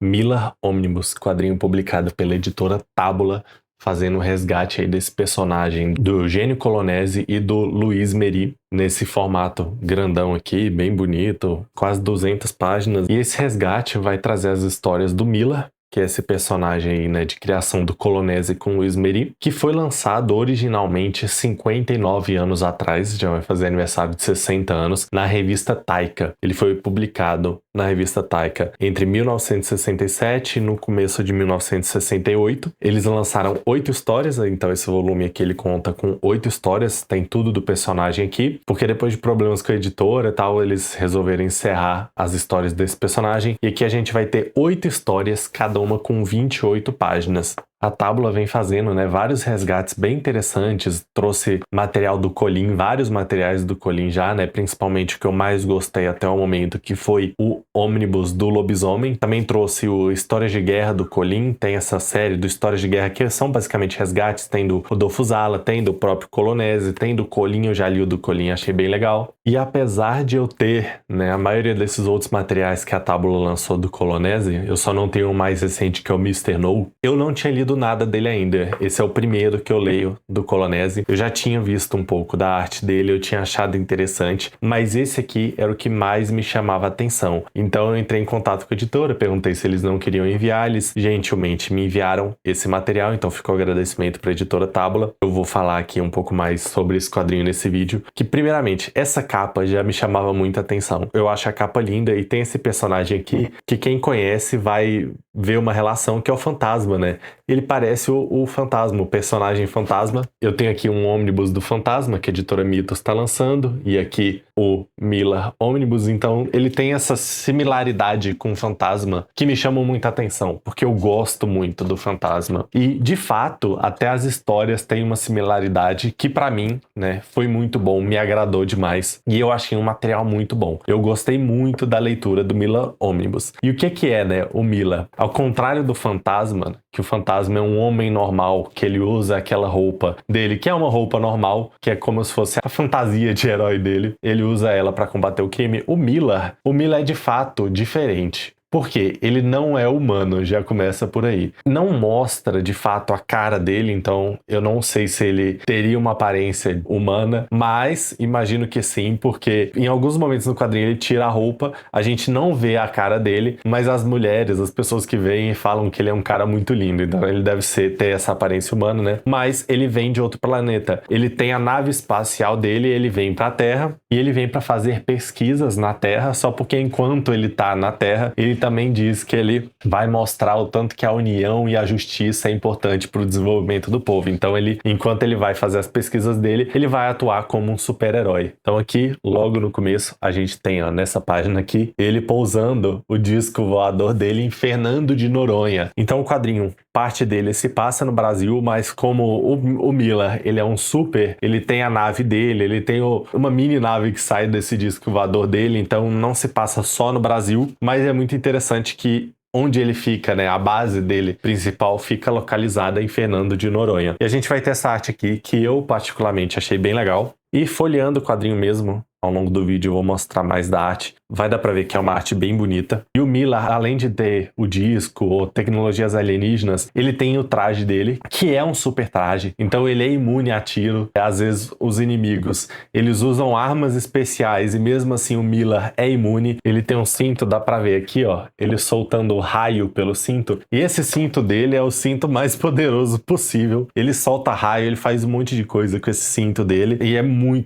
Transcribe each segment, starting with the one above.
Mila Omnibus, quadrinho publicado pela editora Tábula, fazendo o resgate aí desse personagem do Eugênio Colonese e do Luiz Meri, nesse formato grandão aqui, bem bonito, quase 200 páginas. E esse resgate vai trazer as histórias do Mila, que é esse personagem aí, né, de criação do Colonese com Luiz Meri, que foi lançado originalmente 59 anos atrás, já vai fazer aniversário de 60 anos, na revista Taika. Ele foi publicado na revista Taika entre 1967 e no começo de 1968. Eles lançaram 8 histórias, então esse volume aqui ele conta com 8 histórias, tem tudo do personagem aqui, porque depois de problemas com a editora e tal, eles resolveram encerrar as histórias desse personagem, e aqui a gente vai ter 8 histórias, cada uma com 28 páginas. A Tábula vem fazendo, né, vários resgates bem interessantes, trouxe material do Colin, vários materiais do Colin já, né, principalmente o que eu mais gostei até o momento, que foi o Omnibus do Lobisomem. Também trouxe o Histórias de Guerra do Colin, tem essa série do Histórias de Guerra que são basicamente resgates, tem do Rodolfo Zala, tem do próprio Colonese, tem do Colin, eu já li o do Colin, achei bem legal. E apesar de eu ter, né, a maioria desses outros materiais que a Tábula lançou do Colonese, eu só não tenho o mais recente, que é o Mr. No, eu não tinha lido nada dele ainda. Esse é o primeiro que eu leio do Colonese. Eu já tinha visto um pouco da arte dele, eu tinha achado interessante, mas esse aqui era o que mais me chamava a atenção. Então eu entrei em contato com a editora, perguntei se eles não queriam enviar, eles gentilmente me enviaram esse material, então ficou o agradecimento para a editora Tábula. Eu vou falar aqui um pouco mais sobre esse quadrinho nesse vídeo, que primeiramente, essa capa já me chamava muita atenção. Eu acho a capa linda e tem esse personagem aqui que quem conhece vai ver uma relação, que é o Fantasma, né? Ele parece o Fantasma, o personagem Fantasma. Eu tenho aqui um Omnibus do Fantasma, que a editora Mitos está lançando, e aqui o Mila Omnibus, então ele tem essa similaridade com o Fantasma que me chamam muita atenção, porque eu gosto muito do Fantasma. E, de fato, até as histórias têm uma similaridade que, pra mim, né, foi muito bom, me agradou demais. E eu achei um material muito bom. Eu gostei muito da leitura do Mila Omnibus. E o que é, né, o Mila? Ao contrário do Fantasma, que o Fantasma é um homem normal, que ele usa aquela roupa dele, que é uma roupa normal, que é como se fosse a fantasia de herói dele. Ele usa ela para combater o crime. O Mila é de fato diferente. Porque ele não é humano, já começa por aí. Não mostra, de fato, a cara dele, então eu não sei se ele teria uma aparência humana, mas imagino que sim, porque em alguns momentos no quadrinho ele tira a roupa, a gente não vê a cara dele, mas as mulheres, as pessoas que veem falam que ele é um cara muito lindo, então ele deve ter essa aparência humana, né? Mas ele vem de outro planeta. Ele tem a nave espacial dele, ele vem pra Terra, e ele vem pra fazer pesquisas na Terra, só porque enquanto ele tá na Terra, ele também diz que ele vai mostrar o tanto que a união e a justiça é importante para o desenvolvimento do povo. Então ele, enquanto ele vai fazer as pesquisas dele, ele vai atuar como um super-herói. Então aqui, logo no começo, a gente tem, ó, nessa página aqui, ele pousando o disco voador dele em Fernando de Noronha. Então o quadrinho, parte dele se passa no Brasil, mas como o Mila, ele é um super, ele tem a nave dele, ele tem uma mini nave que sai desse disco voador dele, então não se passa só no Brasil, mas é muito interessante que onde ele fica, né, a base dele principal fica localizada em Fernando de Noronha. E a gente vai ter essa arte aqui, que eu particularmente achei bem legal. E folheando o quadrinho mesmo, ao longo do vídeo eu vou mostrar mais da arte. Vai dar pra ver que é uma arte bem bonita. E o Mila, além de ter o disco ou tecnologias alienígenas, ele tem o traje dele, que é um super traje. Então ele é imune a tiro. Às vezes os inimigos, eles usam armas especiais e mesmo assim o Mila é imune. Ele tem um cinto, dá pra ver aqui, ó, ele soltando raio pelo cinto. E esse cinto dele é o cinto mais poderoso possível. Ele solta raio, ele faz um monte de coisa com esse cinto dele. E é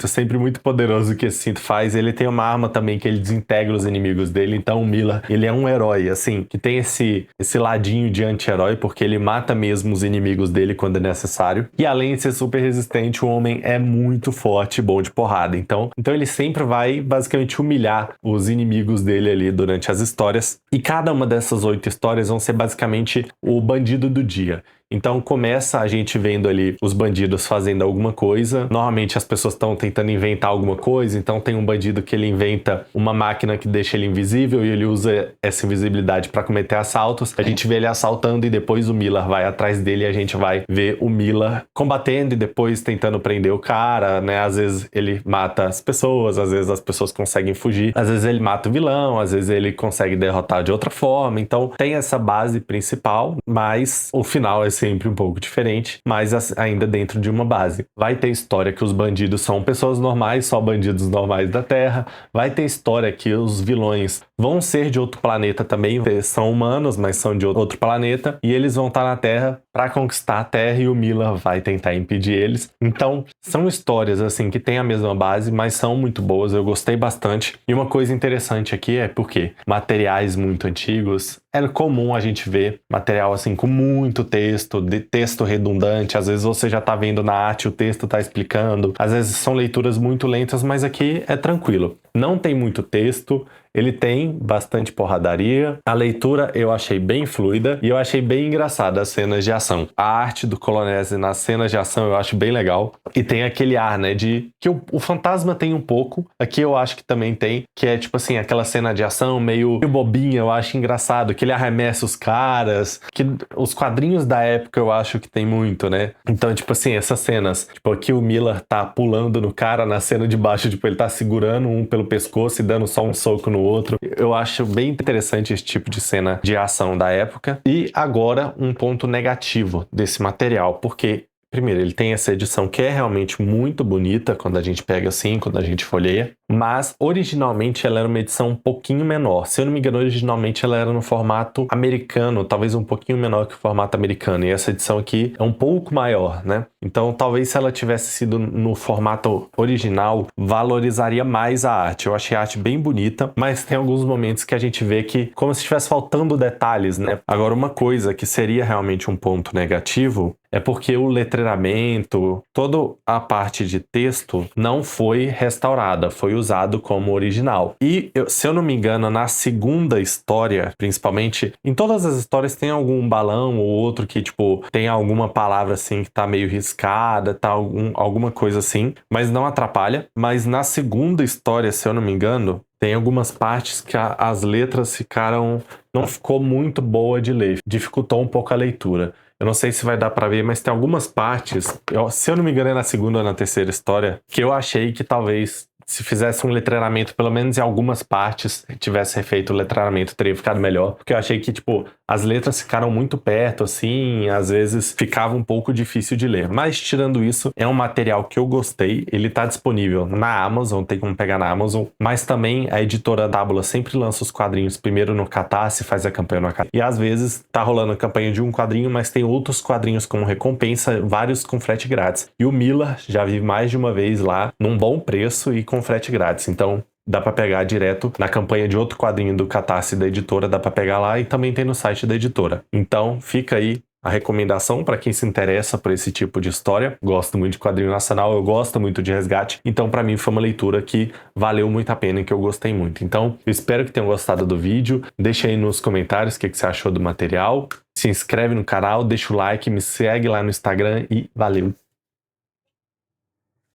sempre muito poderoso o que esse cinto faz. Ele tem uma arma também que ele desintegra os inimigos dele. Então o Mila, ele é um herói, assim, que tem esse ladinho de anti-herói, porque ele mata mesmo os inimigos dele quando é necessário. E além de ser super resistente, o homem é muito forte e bom de porrada. Então ele sempre vai basicamente humilhar os inimigos dele ali durante as histórias. E cada uma dessas 8 histórias vão ser basicamente o bandido do dia. Então começa a gente vendo ali os bandidos fazendo alguma coisa. Normalmente as pessoas estão tentando inventar alguma coisa, então tem um bandido que ele inventa uma máquina que deixa ele invisível e ele usa essa invisibilidade para cometer assaltos. A gente vê ele assaltando e depois o Miller vai atrás dele e a gente vai ver o Miller combatendo e depois tentando prender o cara, né? Às vezes ele mata as pessoas, às vezes as pessoas conseguem fugir, às vezes ele mata o vilão, às vezes ele consegue derrotar de outra forma. Então tem essa base principal, mas o final é sempre um pouco diferente, mas ainda dentro de uma base. Vai ter história que os bandidos são pessoas normais, só bandidos normais da Terra. Vai ter história que os vilões vão ser de outro planeta também, são humanos, mas são de outro planeta, e eles vão estar na Terra para conquistar a Terra e o Miller vai tentar impedir eles. Então, são histórias assim que têm a mesma base, mas são muito boas, eu gostei bastante. E uma coisa interessante aqui é porque materiais muito antigos, era comum a gente ver material assim com muito texto, de texto redundante, às vezes você já tá vendo na arte, o texto tá explicando, às vezes são leituras muito lentas, mas aqui é tranquilo. Não tem muito texto, ele tem bastante porradaria. A leitura eu achei bem fluida e eu achei bem engraçada as cenas de ação. A arte do Colonese nas cenas de ação eu acho bem legal. E tem aquele ar, né, de que o fantasma tem um pouco. Aqui eu acho que também tem, que é tipo assim, aquela cena de ação meio bobinha, eu acho engraçado, que ele arremessa os caras, que os quadrinhos da época eu acho que tem muito, né? Então, tipo assim, essas cenas, tipo aqui o Miller tá pulando no cara na cena de baixo, tipo ele tá segurando um pelo pescoço e dando só um soco no outro. Eu acho bem interessante esse tipo de cena de ação da época. E agora um ponto negativo desse material, porque primeiro, ele tem essa edição que é realmente muito bonita quando a gente pega assim, quando a gente folheia, mas originalmente ela era uma edição um pouquinho menor. Se eu não me engano, originalmente ela era no formato americano, talvez um pouquinho menor que o formato americano, e essa edição aqui é um pouco maior, né? Então, talvez se ela tivesse sido no formato original, valorizaria mais a arte. Eu achei a arte bem bonita, mas tem alguns momentos que a gente vê que como se estivesse faltando detalhes, né? Agora, uma coisa que seria realmente um ponto negativo é porque o letreiramento, toda a parte de texto não foi restaurada, foi usado como original. E, se eu não me engano, na segunda história, principalmente, em todas as histórias tem algum balão ou outro que, tipo, tem alguma palavra assim que tá meio riscada, tá alguma coisa assim, mas não atrapalha. Mas na segunda história, se eu não me engano, tem algumas partes que as letras ficaram... não ficou muito boa de ler, dificultou um pouco a leitura. Eu não sei se vai dar pra ver, mas tem algumas partes, se eu não me engano é na segunda ou na terceira história, que eu achei que talvez se fizesse um letramento, pelo menos em algumas partes, tivesse refeito o letramento, teria ficado melhor. Porque eu achei que, tipo, as letras ficaram muito perto, assim, às vezes ficava um pouco difícil de ler. Mas, tirando isso, é um material que eu gostei. Ele tá disponível na Amazon, tem como pegar na Amazon. Mas também a editora Tábula sempre lança os quadrinhos primeiro no Catarse, faz a campanha no Catarse. E às vezes tá rolando a campanha de um quadrinho, mas tem outros quadrinhos como recompensa, vários com frete grátis. E o Miller já vi mais de uma vez lá, num bom preço e com frete grátis. Então, dá pra pegar direto na campanha de outro quadrinho do Catarse da editora, dá pra pegar lá e também tem no site da editora. Então, fica aí a recomendação para quem se interessa por esse tipo de história. Gosto muito de quadrinho nacional, eu gosto muito de resgate, então para mim foi uma leitura que valeu muito a pena e que eu gostei muito. Então, eu espero que tenham gostado do vídeo, deixa aí nos comentários o que você achou do material, se inscreve no canal, deixa o like, me segue lá no Instagram e valeu!